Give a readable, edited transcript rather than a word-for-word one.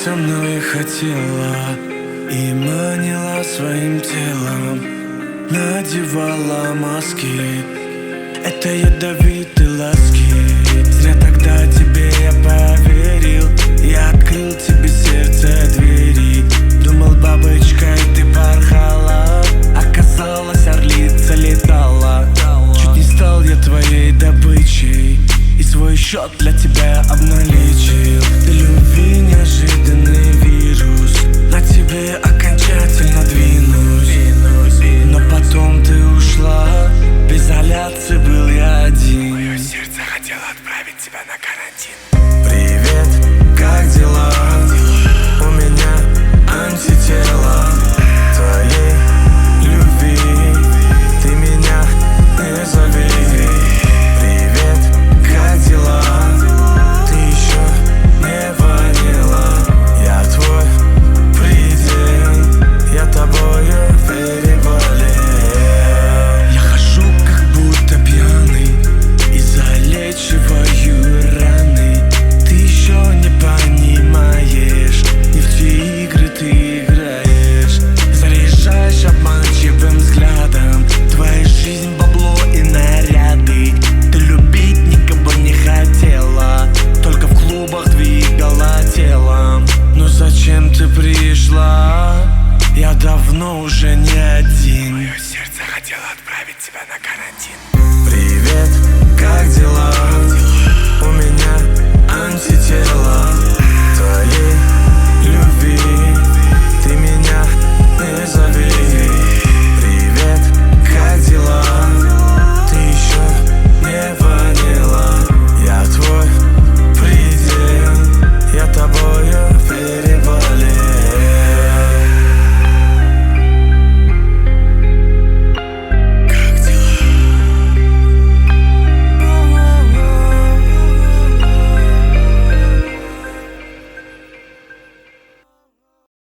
Со мной хотела и манила своим телом, надевала маски, это ядовитые ласки. Зря тогда тебе я поверил, я открыл тебе сердце двери. Думал, бабочкой ты порхала, оказалось, орлица летала. Чуть не стал я твоей добычей и свой счет для тебя обналичил. Ты любви неожиданный вирус, на тебе окончательно двинусь. Но потом ты ушла, в изоляции был я один. Мое сердце хотело отправить тебя на карантин. Привет, как дела? У меня антитела твоей любви, ты меня не зови. Привет, как дела? Ты еще не ванила. Я твой предел, я тобою переболел. Я хожу как будто пьяный и залечиваю раны. Ты еще не понимаешь, не в те игры ты играешь. Заряжаешь обманчивым взглядом, твоя жизнь бабло и наряды. Ты любить никого не хотела, только в клубах двигала телом. Но зачем ты пришла? Я давно уже не один. Мое сердце хотело отправить тебя на карантин. Привет, как дела?